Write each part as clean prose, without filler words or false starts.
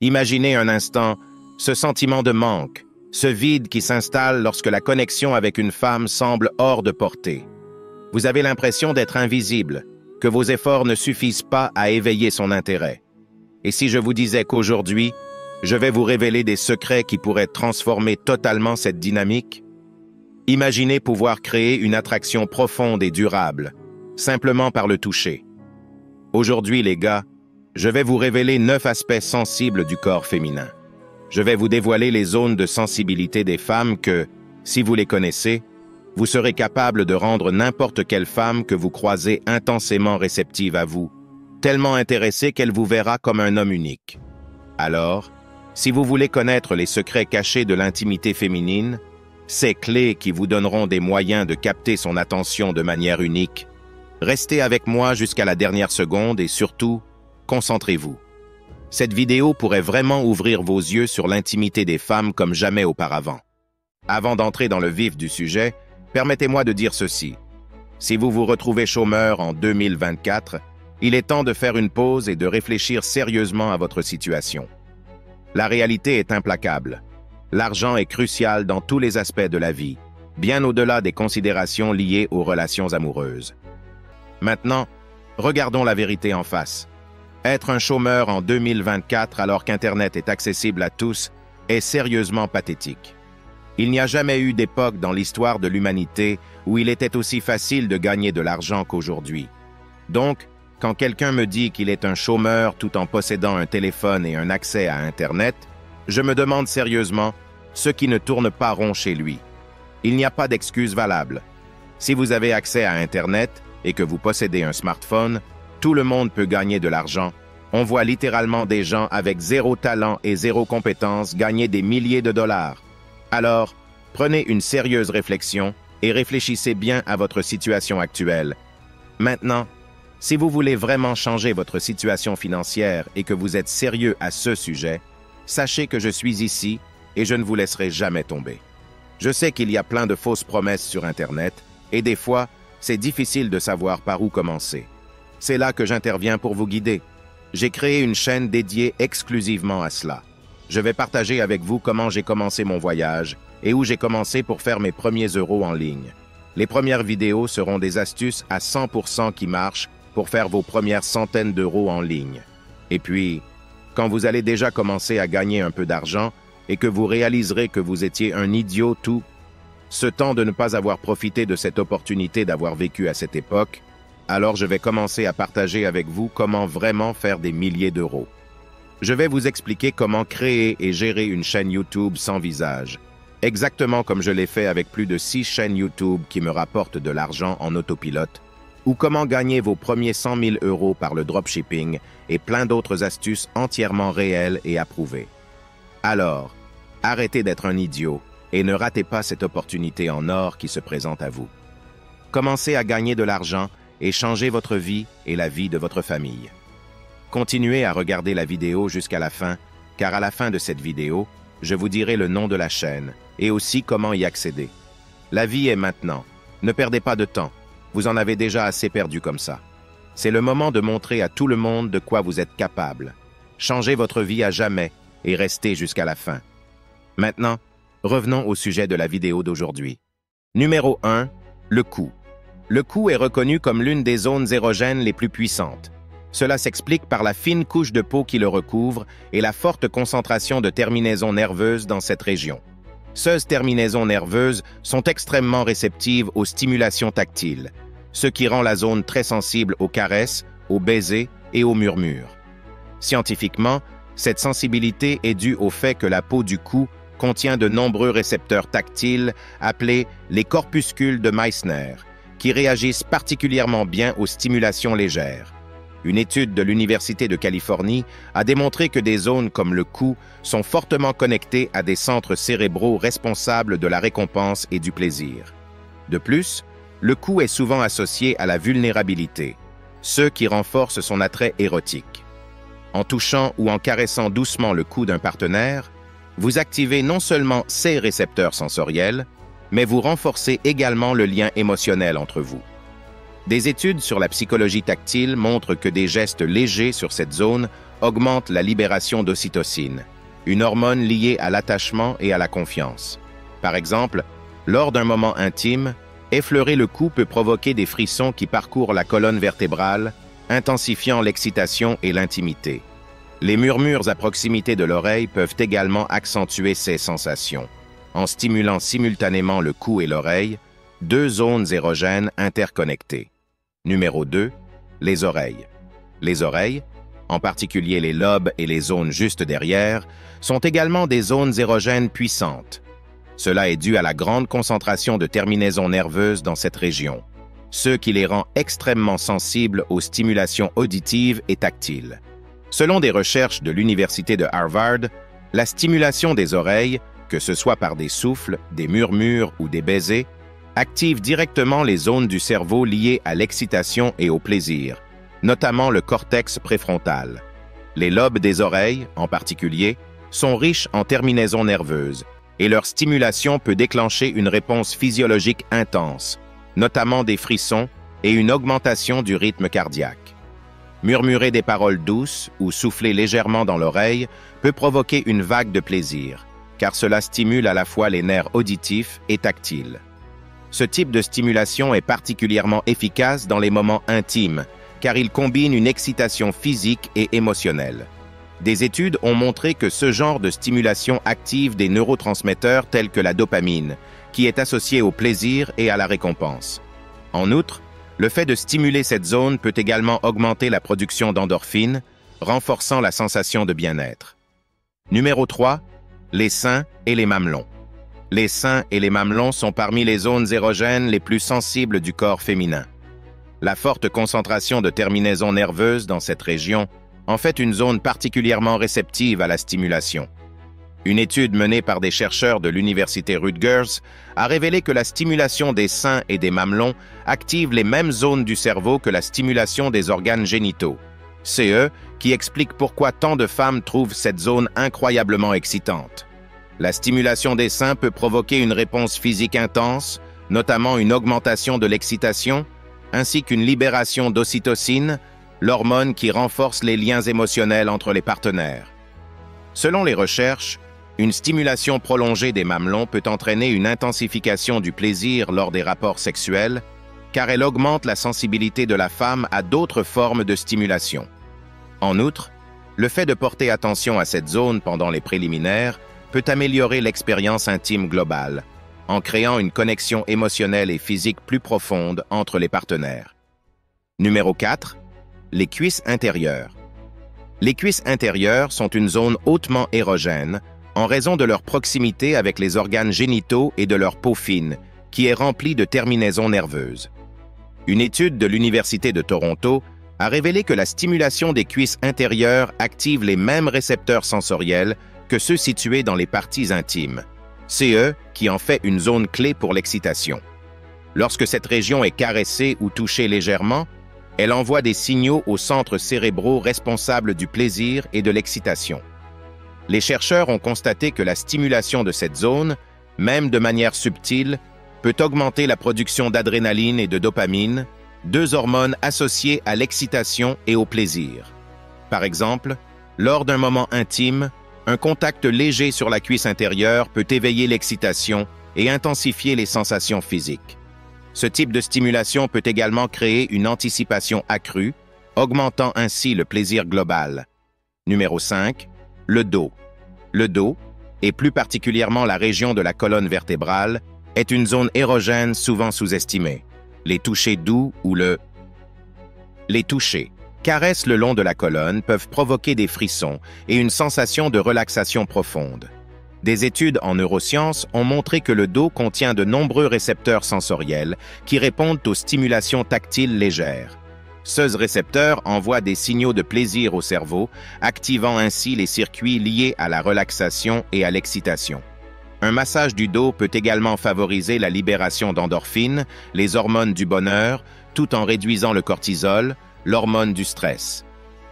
Imaginez un instant ce sentiment de manque, ce vide qui s'installe lorsque la connexion avec une femme semble hors de portée. Vous avez l'impression d'être invisible, que vos efforts ne suffisent pas à éveiller son intérêt. Et si je vous disais qu'aujourd'hui, je vais vous révéler des secrets qui pourraient transformer totalement cette dynamique? Imaginez pouvoir créer une attraction profonde et durable, simplement par le toucher. Aujourd'hui, les gars, je vais vous révéler 9 aspects sensibles du corps féminin. Je vais vous dévoiler les zones de sensibilité des femmes que, si vous les connaissez, vous serez capable de rendre n'importe quelle femme que vous croisez intensément réceptive à vous, tellement intéressée qu'elle vous verra comme un homme unique. Alors, si vous voulez connaître les secrets cachés de l'intimité féminine, ces clés qui vous donneront des moyens de capter son attention de manière unique, restez avec moi jusqu'à la dernière seconde et surtout, concentrez-vous. Cette vidéo pourrait vraiment ouvrir vos yeux sur l'intimité des femmes comme jamais auparavant. Avant d'entrer dans le vif du sujet, permettez-moi de dire ceci. Si vous vous retrouvez chômeur en 2024, il est temps de faire une pause et de réfléchir sérieusement à votre situation. La réalité est implacable. L'argent est crucial dans tous les aspects de la vie, bien au-delà des considérations liées aux relations amoureuses. Maintenant, regardons la vérité en face. Être un chômeur en 2024 alors qu'Internet est accessible à tous est sérieusement pathétique. Il n'y a jamais eu d'époque dans l'histoire de l'humanité où il était aussi facile de gagner de l'argent qu'aujourd'hui. Donc, quand quelqu'un me dit qu'il est un chômeur tout en possédant un téléphone et un accès à Internet, je me demande sérieusement ce qui ne tourne pas rond chez lui. Il n'y a pas d'excuse valable. Si vous avez accès à Internet et que vous possédez un smartphone, tout le monde peut gagner de l'argent. On voit littéralement des gens avec zéro talent et zéro compétence gagner des milliers de dollars. Alors, prenez une sérieuse réflexion et réfléchissez bien à votre situation actuelle. Maintenant, si vous voulez vraiment changer votre situation financière et que vous êtes sérieux à ce sujet, sachez que je suis ici et je ne vous laisserai jamais tomber. Je sais qu'il y a plein de fausses promesses sur Internet et des fois, c'est difficile de savoir par où commencer. C'est là que j'interviens pour vous guider. J'ai créé une chaîne dédiée exclusivement à cela. Je vais partager avec vous comment j'ai commencé mon voyage et où j'ai commencé pour faire mes premiers euros en ligne. Les premières vidéos seront des astuces à 100% qui marchent pour faire vos premières centaines d'euros en ligne. Et puis, quand vous allez déjà commencer à gagner un peu d'argent et que vous réaliserez que vous étiez un idiot tout, ce temps de ne pas avoir profité de cette opportunité d'avoir vécu à cette époque, alors je vais commencer à partager avec vous comment vraiment faire des milliers d'euros. Je vais vous expliquer comment créer et gérer une chaîne YouTube sans visage, exactement comme je l'ai fait avec plus de 6 chaînes YouTube qui me rapportent de l'argent en autopilote, ou comment gagner vos premiers 100 000 euros par le dropshipping et plein d'autres astuces entièrement réelles et approuvées. Alors, arrêtez d'être un idiot et ne ratez pas cette opportunité en or qui se présente à vous. Commencez à gagner de l'argent et changez votre vie et la vie de votre famille. Continuez à regarder la vidéo jusqu'à la fin, car à la fin de cette vidéo, je vous dirai le nom de la chaîne et aussi comment y accéder. La vie est maintenant. Ne perdez pas de temps. Vous en avez déjà assez perdu comme ça. C'est le moment de montrer à tout le monde de quoi vous êtes capable. Changez votre vie à jamais et restez jusqu'à la fin. Maintenant, revenons au sujet de la vidéo d'aujourd'hui. Numéro 1, le cou. Le cou est reconnu comme l'une des zones érogènes les plus puissantes. Cela s'explique par la fine couche de peau qui le recouvre et la forte concentration de terminaisons nerveuses dans cette région. Ces terminaisons nerveuses sont extrêmement réceptives aux stimulations tactiles, ce qui rend la zone très sensible aux caresses, aux baisers et aux murmures. Scientifiquement, cette sensibilité est due au fait que la peau du cou contient de nombreux récepteurs tactiles appelés les corpuscules de Meissner, qui réagissent particulièrement bien aux stimulations légères. Une étude de l'Université de Californie a démontré que des zones comme le cou sont fortement connectées à des centres cérébraux responsables de la récompense et du plaisir. De plus, le cou est souvent associé à la vulnérabilité, ce qui renforce son attrait érotique. En touchant ou en caressant doucement le cou d'un partenaire, vous activez non seulement ces récepteurs sensoriels, mais vous renforcez également le lien émotionnel entre vous. Des études sur la psychologie tactile montrent que des gestes légers sur cette zone augmentent la libération d'ocytocine, une hormone liée à l'attachement et à la confiance. Par exemple, lors d'un moment intime, effleurer le cou peut provoquer des frissons qui parcourent la colonne vertébrale, intensifiant l'excitation et l'intimité. Les murmures à proximité de l'oreille peuvent également accentuer ces sensations, en stimulant simultanément le cou et l'oreille, deux zones érogènes interconnectées. Numéro 2, les oreilles. Les oreilles, en particulier les lobes et les zones juste derrière, sont également des zones érogènes puissantes. Cela est dû à la grande concentration de terminaisons nerveuses dans cette région, ce qui les rend extrêmement sensibles aux stimulations auditives et tactiles. Selon des recherches de l'Université de Harvard, la stimulation des oreilles, que ce soit par des souffles, des murmures ou des baisers, active directement les zones du cerveau liées à l'excitation et au plaisir, notamment le cortex préfrontal. Les lobes des oreilles, en particulier, sont riches en terminaisons nerveuses, et leur stimulation peut déclencher une réponse physiologique intense, notamment des frissons et une augmentation du rythme cardiaque. Murmurer des paroles douces ou souffler légèrement dans l'oreille peut provoquer une vague de plaisir, car cela stimule à la fois les nerfs auditifs et tactiles. Ce type de stimulation est particulièrement efficace dans les moments intimes, car il combine une excitation physique et émotionnelle. Des études ont montré que ce genre de stimulation active des neurotransmetteurs tels que la dopamine, qui est associée au plaisir et à la récompense. En outre, le fait de stimuler cette zone peut également augmenter la production d'endorphines, renforçant la sensation de bien-être. Numéro 3, les seins et les mamelons. Les seins et les mamelons sont parmi les zones érogènes les plus sensibles du corps féminin. La forte concentration de terminaisons nerveuses dans cette région en fait une zone particulièrement réceptive à la stimulation. Une étude menée par des chercheurs de l'université Rutgers a révélé que la stimulation des seins et des mamelons active les mêmes zones du cerveau que la stimulation des organes génitaux. CE qui explique pourquoi tant de femmes trouvent cette zone incroyablement excitante. La stimulation des seins peut provoquer une réponse physique intense, notamment une augmentation de l'excitation, ainsi qu'une libération d'ocytocine, l'hormone qui renforce les liens émotionnels entre les partenaires. Selon les recherches, une stimulation prolongée des mamelons peut entraîner une intensification du plaisir lors des rapports sexuels, car elle augmente la sensibilité de la femme à d'autres formes de stimulation. En outre, le fait de porter attention à cette zone pendant les préliminaires peut améliorer l'expérience intime globale, en créant une connexion émotionnelle et physique plus profonde entre les partenaires. Numéro 4. Les cuisses intérieures. Les cuisses intérieures sont une zone hautement érogène en raison de leur proximité avec les organes génitaux et de leur peau fine, qui est remplie de terminaisons nerveuses. Une étude de l'Université de Toronto a révélé que la stimulation des cuisses intérieures active les mêmes récepteurs sensoriels que ceux situés dans les parties intimes, CE qui en fait une zone clé pour l'excitation. Lorsque cette région est caressée ou touchée légèrement, elle envoie des signaux aux centres cérébraux responsables du plaisir et de l'excitation. Les chercheurs ont constaté que la stimulation de cette zone, même de manière subtile, peut augmenter la production d'adrénaline et de dopamine, deux hormones associées à l'excitation et au plaisir. Par exemple, lors d'un moment intime, un contact léger sur la cuisse intérieure peut éveiller l'excitation et intensifier les sensations physiques. Ce type de stimulation peut également créer une anticipation accrue, augmentant ainsi le plaisir global. Numéro 5. Le dos. Le dos, et plus particulièrement la région de la colonne vertébrale, est une zone érogène souvent sous-estimée. Les touchés doux ou Les touchés, caresses le long de la colonne peuvent provoquer des frissons et une sensation de relaxation profonde. Des études en neurosciences ont montré que le dos contient de nombreux récepteurs sensoriels qui répondent aux stimulations tactiles légères. Ces récepteurs envoient des signaux de plaisir au cerveau, activant ainsi les circuits liés à la relaxation et à l'excitation. Un massage du dos peut également favoriser la libération d'endorphines, les hormones du bonheur, tout en réduisant le cortisol, l'hormone du stress.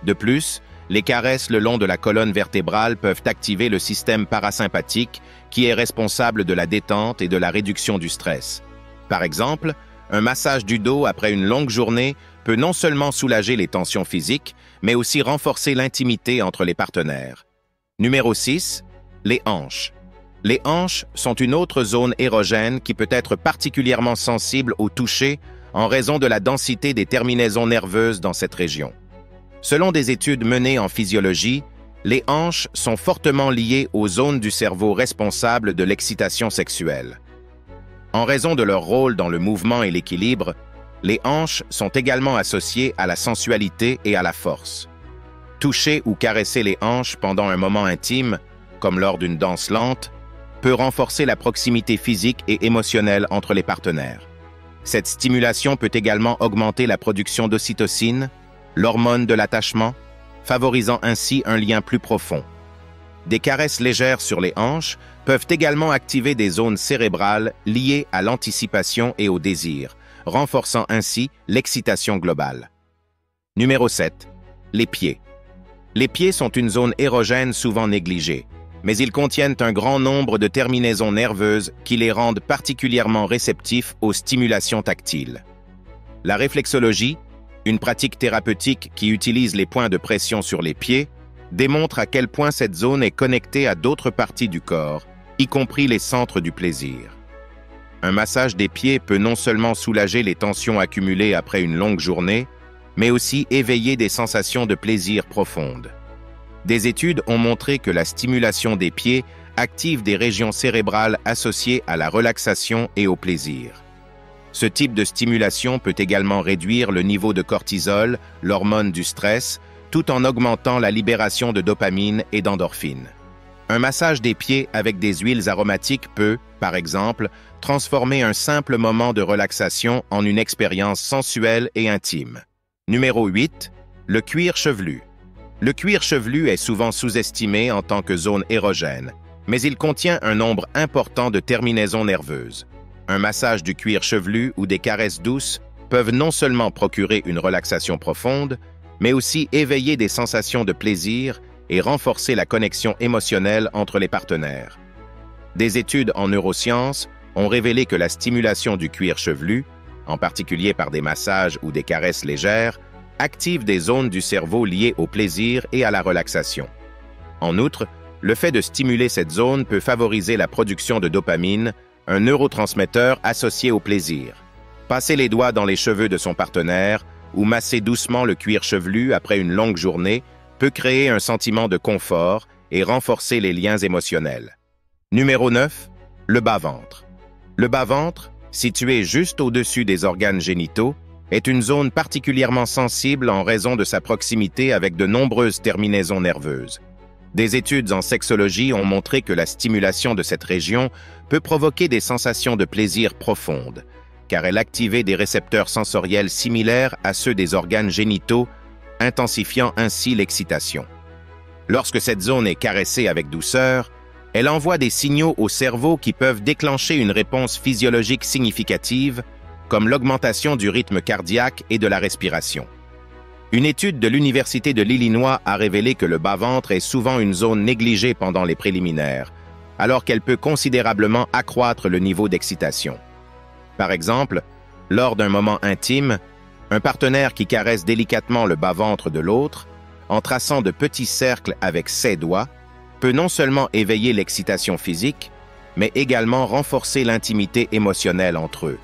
De plus, les caresses le long de la colonne vertébrale peuvent activer le système parasympathique qui est responsable de la détente et de la réduction du stress. Par exemple, Un massage du dos après une longue journée peut non seulement soulager les tensions physiques, mais aussi renforcer l'intimité entre les partenaires. Numéro 6. Les hanches. Les hanches sont une autre zone érogène qui peut être particulièrement sensible au toucher en raison de la densité des terminaisons nerveuses dans cette région. Selon des études menées en physiologie, les hanches sont fortement liées aux zones du cerveau responsables de l'excitation sexuelle. En raison de leur rôle dans le mouvement et l'équilibre, les hanches sont également associées à la sensualité et à la force. Toucher ou caresser les hanches pendant un moment intime, comme lors d'une danse lente, peut renforcer la proximité physique et émotionnelle entre les partenaires. Cette stimulation peut également augmenter la production d'ocytocine, l'hormone de l'attachement, favorisant ainsi un lien plus profond. Des caresses légères sur les hanches peuvent également activer des zones cérébrales liées à l'anticipation et au désir, renforçant ainsi l'excitation globale. Numéro 7. Les pieds. Les pieds sont une zone érogène souvent négligée, mais ils contiennent un grand nombre de terminaisons nerveuses qui les rendent particulièrement réceptifs aux stimulations tactiles. La réflexologie, une pratique thérapeutique qui utilise les points de pression sur les pieds, démontre à quel point cette zone est connectée à d'autres parties du corps, y compris les centres du plaisir. Un massage des pieds peut non seulement soulager les tensions accumulées après une longue journée, mais aussi éveiller des sensations de plaisir profondes. Des études ont montré que la stimulation des pieds active des régions cérébrales associées à la relaxation et au plaisir. Ce type de stimulation peut également réduire le niveau de cortisol, l'hormone du stress, tout en augmentant la libération de dopamine et d'endorphine. Un massage des pieds avec des huiles aromatiques peut, par exemple, transformer un simple moment de relaxation en une expérience sensuelle et intime. Numéro 8. Le cuir chevelu. Le cuir chevelu est souvent sous-estimé en tant que zone érogène, mais il contient un nombre important de terminaisons nerveuses. Un massage du cuir chevelu ou des caresses douces peuvent non seulement procurer une relaxation profonde, mais aussi éveiller des sensations de plaisir et renforcer la connexion émotionnelle entre les partenaires. Des études en neurosciences ont révélé que la stimulation du cuir chevelu, en particulier par des massages ou des caresses légères, active des zones du cerveau liées au plaisir et à la relaxation. En outre, le fait de stimuler cette zone peut favoriser la production de dopamine, un neurotransmetteur associé au plaisir. Passer les doigts dans les cheveux de son partenaire ou masser doucement le cuir chevelu après une longue journée peut créer un sentiment de confort et renforcer les liens émotionnels. Numéro 9. Le bas-ventre. Le bas-ventre, situé juste au-dessus des organes génitaux, est une zone particulièrement sensible en raison de sa proximité avec de nombreuses terminaisons nerveuses. Des études en sexologie ont montré que la stimulation de cette région peut provoquer des sensations de plaisir profondes, car elle activait des récepteurs sensoriels similaires à ceux des organes génitaux, intensifiant ainsi l'excitation. Lorsque cette zone est caressée avec douceur, elle envoie des signaux au cerveau qui peuvent déclencher une réponse physiologique significative, comme l'augmentation du rythme cardiaque et de la respiration. Une étude de l'Université de l'Illinois a révélé que le bas-ventre est souvent une zone négligée pendant les préliminaires, alors qu'elle peut considérablement accroître le niveau d'excitation. Par exemple, lors d'un moment intime, un partenaire qui caresse délicatement le bas-ventre de l'autre, en traçant de petits cercles avec ses doigts, peut non seulement éveiller l'excitation physique, mais également renforcer l'intimité émotionnelle entre eux.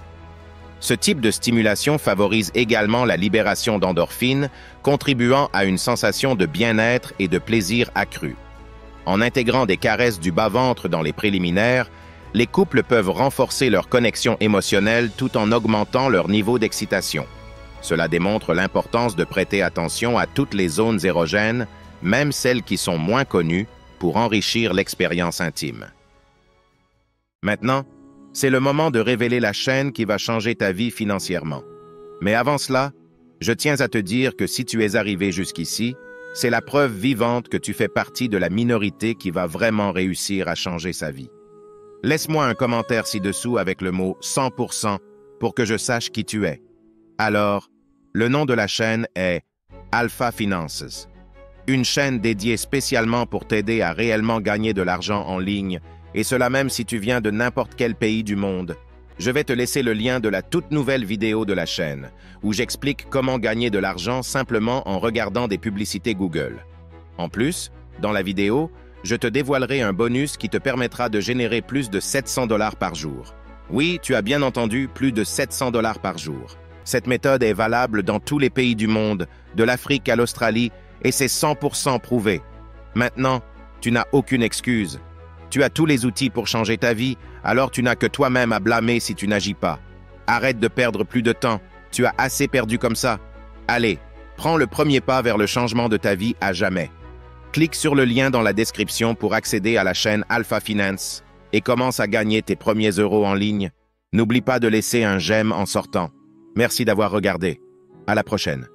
Ce type de stimulation favorise également la libération d'endorphines, contribuant à une sensation de bien-être et de plaisir accru. En intégrant des caresses du bas-ventre dans les préliminaires, les couples peuvent renforcer leur connexion émotionnelle tout en augmentant leur niveau d'excitation. Cela démontre l'importance de prêter attention à toutes les zones érogènes, même celles qui sont moins connues, pour enrichir l'expérience intime. Maintenant, c'est le moment de révéler la chaîne qui va changer ta vie financièrement. Mais avant cela, je tiens à te dire que si tu es arrivé jusqu'ici, c'est la preuve vivante que tu fais partie de la minorité qui va vraiment réussir à changer sa vie. Laisse-moi un commentaire ci-dessous avec le mot 100% pour que je sache qui tu es. Alors, le nom de la chaîne est Alpha Finances, une chaîne dédiée spécialement pour t'aider à réellement gagner de l'argent en ligne, et cela même si tu viens de n'importe quel pays du monde. Je vais te laisser le lien de la toute nouvelle vidéo de la chaîne, où j'explique comment gagner de l'argent simplement en regardant des publicités Google. En plus, dans la vidéo, je te dévoilerai un bonus qui te permettra de générer plus de 700 $ par jour. Oui, tu as bien entendu, plus de 700 $ par jour. Cette méthode est valable dans tous les pays du monde, de l'Afrique à l'Australie, et c'est 100% prouvé. Maintenant, tu n'as aucune excuse. Tu as tous les outils pour changer ta vie, alors tu n'as que toi-même à blâmer si tu n'agis pas. Arrête de perdre plus de temps, tu as assez perdu comme ça. Allez, prends le premier pas vers le changement de ta vie à jamais. Clique sur le lien dans la description pour accéder à la chaîne Alpha Finance et commence à gagner tes premiers euros en ligne. N'oublie pas de laisser un j'aime en sortant. Merci d'avoir regardé. À la prochaine.